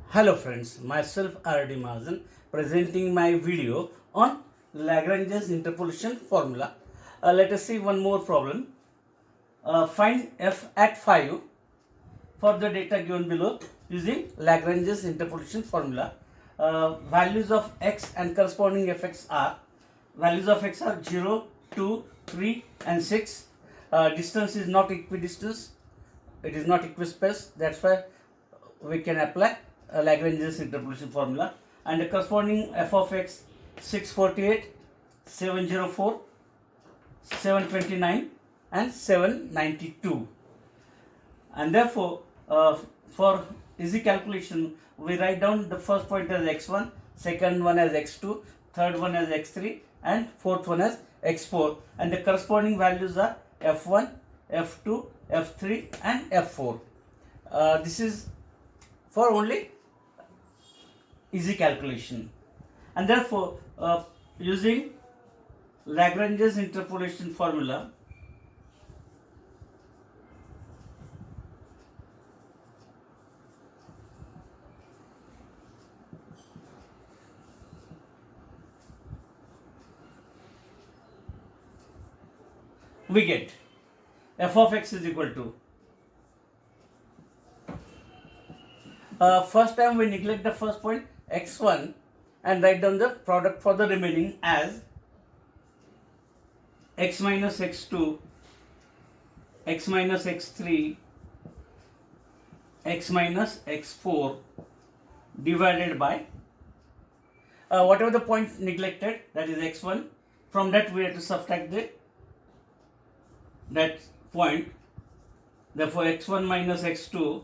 Hello friends, myself R.D. Mahajan presenting my video on Lagrange's interpolation formula. Let us see one more problem. Find f at 5 for the data given below using Lagrange's interpolation formula. Values of x and corresponding fx are, values of x are 0, 2, 3 and 6. Distance is not equidistance, it is not equispace, that's why we can apply Lagrange's interpolation formula, and the corresponding f of x 648, 704, 729 and 792. And therefore for easy calculation we write down the first point as x1, second one as x2, third one as x3 and fourth one as x4, and the corresponding values are f1, f2, f3 and f4. This is for only easy calculation, and therefore using Lagrange's interpolation formula, we get f of x is equal to, first time we neglect the first point x1 and write down the product for the remaining as x minus x2, x minus x3, x minus x4 divided by whatever the point neglected, that is x1. From that we have to subtract that point. Therefore x1 minus x2,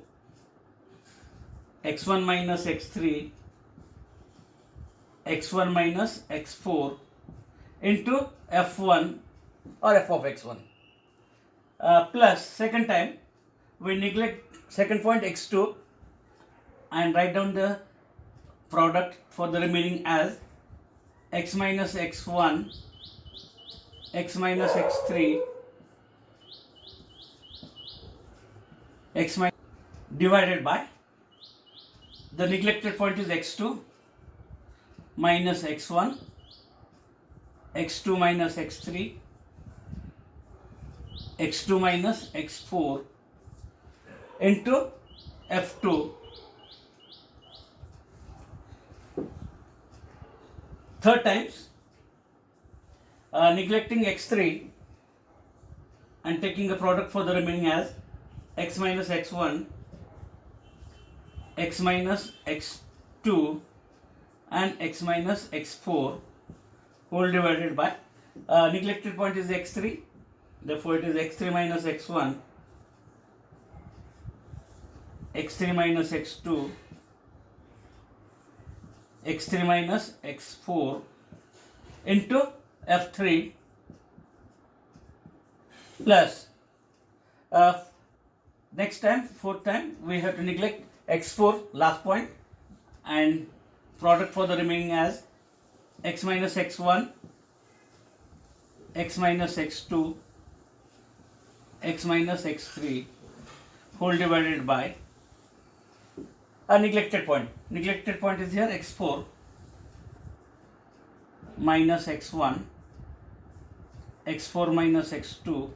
x1 minus x3, x1 minus x4 into f1 or f of x1 plus second time we neglect second point x2 and write down the product for the remaining as x minus x1, x minus x3, x minus divided by the neglected point is x2 minus x1, x2 minus x3, x2 minus x4 into f2. Third times neglecting x3 and taking the product for the remaining as x minus x1, x minus x2 and x minus x4 whole divided by neglected point is x3, therefore it is x3 minus x1, x3 minus x2, x3 minus x4 into f3 plus next time, fourth time, we have to neglect x4 last point and product for the remaining as x minus x1, x minus x2, x minus x3 whole divided by a neglected point. Neglected point is here x4 minus x1, x4 minus x2,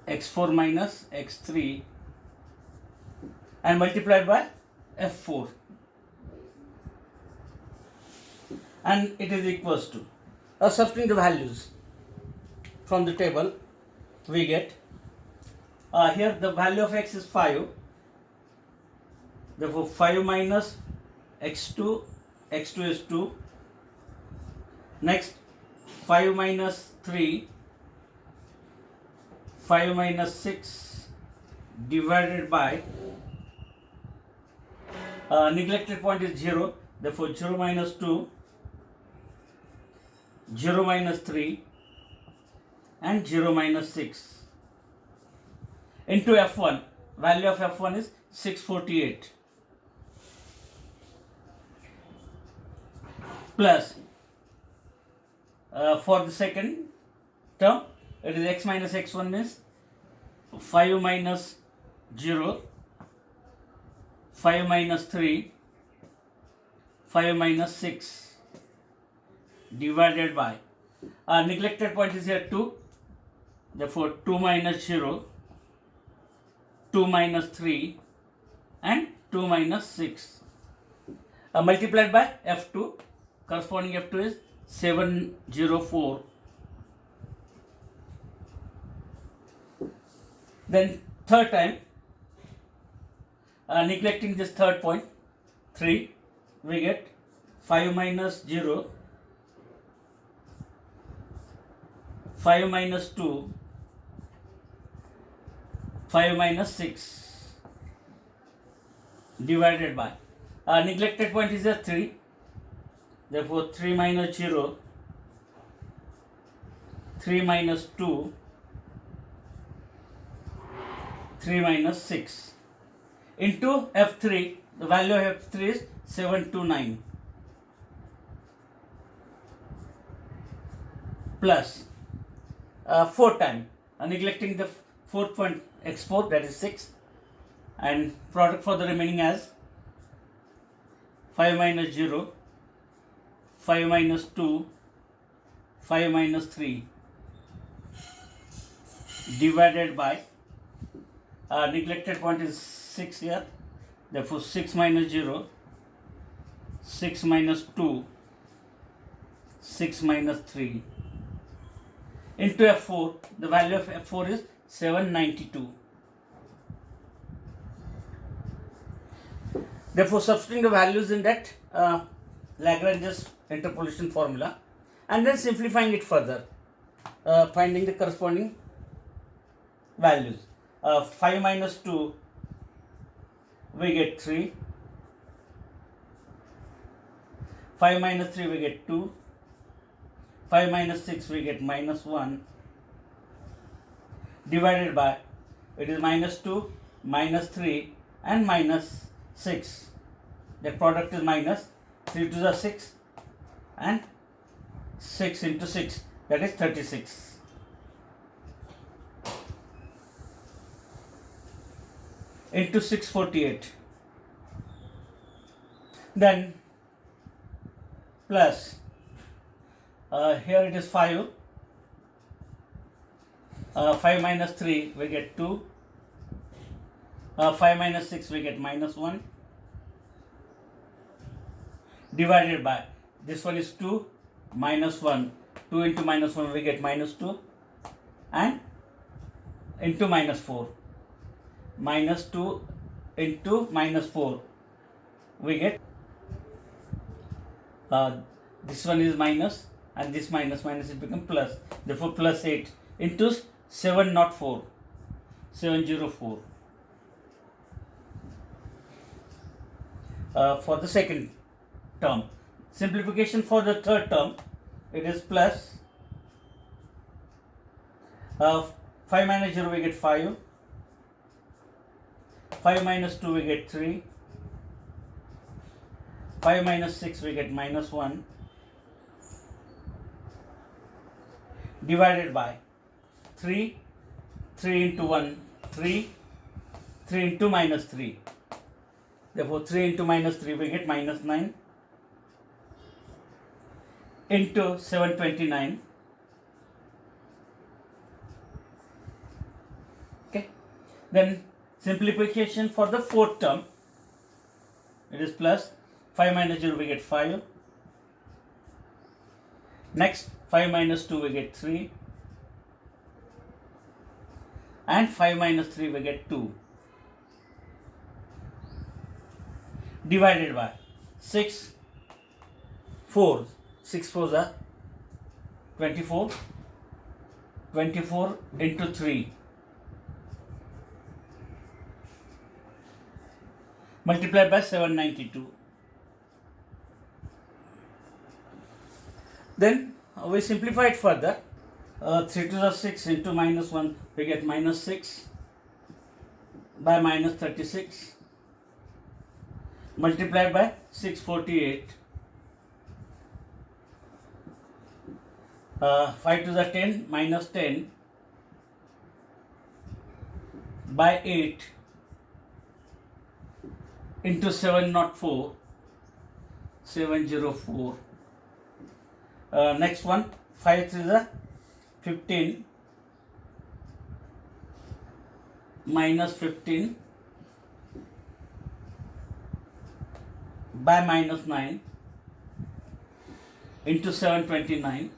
x4 minus x3 and multiplied by f4, and it is equals to substituting the values from the table we get here the value of x is 5, therefore 5 minus x2, x2 is 2, next 5 minus 3, 5 minus 6 divided by neglected point is 0, therefore 0 minus 2, 0 minus 3 and 0 minus 6 into f1. Value of f1 is 648 plus for the second term it is x minus x1 is 5 minus 0, 5 minus 3, 5 minus 6 divided by, neglected point is here 2, therefore 2 minus 0, 2 minus 3 and 2 minus 6, multiplied by F2, corresponding F2 is 704. Then third time, neglecting this third point 3, we get 5 minus 0, 5 minus 2, 5 minus 6 divided by, neglected point is a 3, therefore 3 minus 0, 3 minus 2, 3 minus 6 into F3, the value of F3 is 729 plus 4 time, neglecting the fourth point x4, that is 6, and product for the remaining as 5 minus 0, 5 minus 2, 5 minus 3 divided by, neglected point is 6 here, therefore 6 minus 0, 6 minus 2, 6 minus 3 into F4, the value of F4 is 792. Therefore, substituting the values in that Lagrange's interpolation formula and then simplifying it further, finding the corresponding values. 5 minus 2, we get 3. 5 minus 3, we get 2. 5 minus 6, we get minus 1 divided by, it is minus 2, minus 3 and minus 6. The product is minus 3 to the 6 and 6 into 6, that is 36. Into 648. Then plus, here it is 5. 5 minus 3, we get 2. 5 minus 6, we get minus 1 divided by, this one is 2 minus 1. 2 into minus 1, we get minus 2 and into minus 4. Minus 2 into minus 4, we get, this one is minus and this minus it becomes plus, therefore plus 8 into 704, 704. For the second term, simplification for the third term, it is plus 5 minus 0, we get 5. 5 minus 2, we get 3. 5 minus 6, we get minus 1 divided by 3. 3 into 1, 3. 3 into minus 3. Therefore, 3 into minus 3, we get minus 9 into 729. Okay. Then simplification for the fourth term, it is plus 5 minus 0, we get 5. Next, 5 minus 2, we get 3. And 5 minus 3, we get 2. Divided by 6, 4. 6 4s are 24. 24 into 3. Multiplied by 792. Then we simplify it further. 3 to the 6 into minus 1, we get minus 6 by minus 36 multiplied by 648. 5 to the 10 minus 10 by 8 into 704. Next one, 5 3 is 15 minus 15 by minus 9 into 729.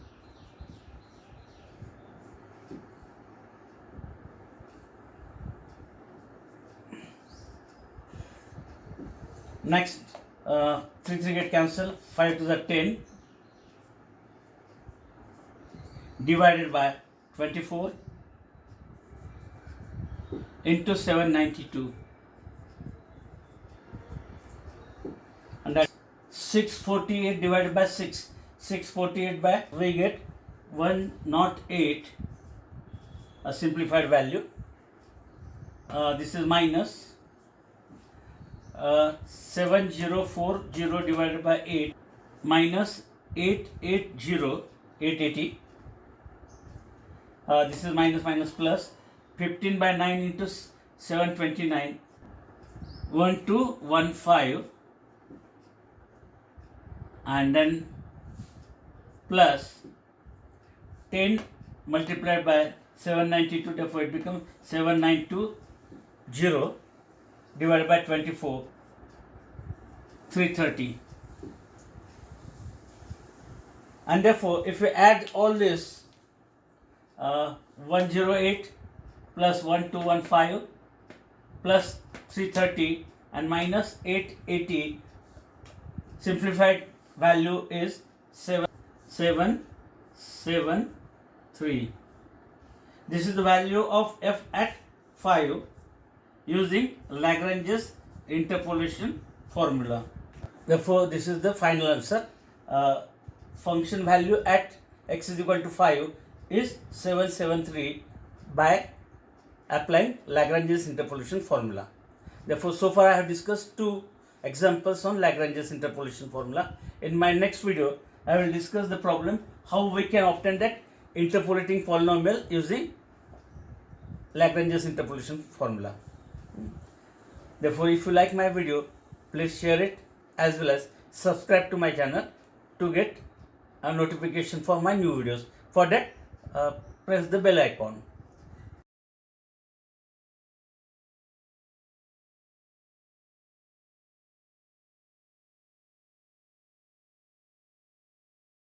Next, 3 3 get cancelled. 5 to the 10 divided by 24 into 792, and that's 648 divided by 6. 648 by, we get 108, a simplified value. This is minus 7040 divided by 8 minus 880. This is minus plus 15 by 9 into 729, 1215, and then plus 10 multiplied by 792, therefore it becomes 7920 divided by 24, 330. And therefore if we add all this, 108 plus 1215 plus 330 and minus 880, simplified value is 7773. This is the value of f at 5 using Lagrange's interpolation formula. Therefore, this is the final answer. Function value at x is equal to 5 is 773 by applying Lagrange's interpolation formula. Therefore, so far I have discussed 2 examples on Lagrange's interpolation formula. In my next video, I will discuss the problem how we can obtain that interpolating polynomial using Lagrange's interpolation formula. Therefore, if you like my video, please share it as well as subscribe to my channel to get a notification for my new videos. For that, press the bell icon.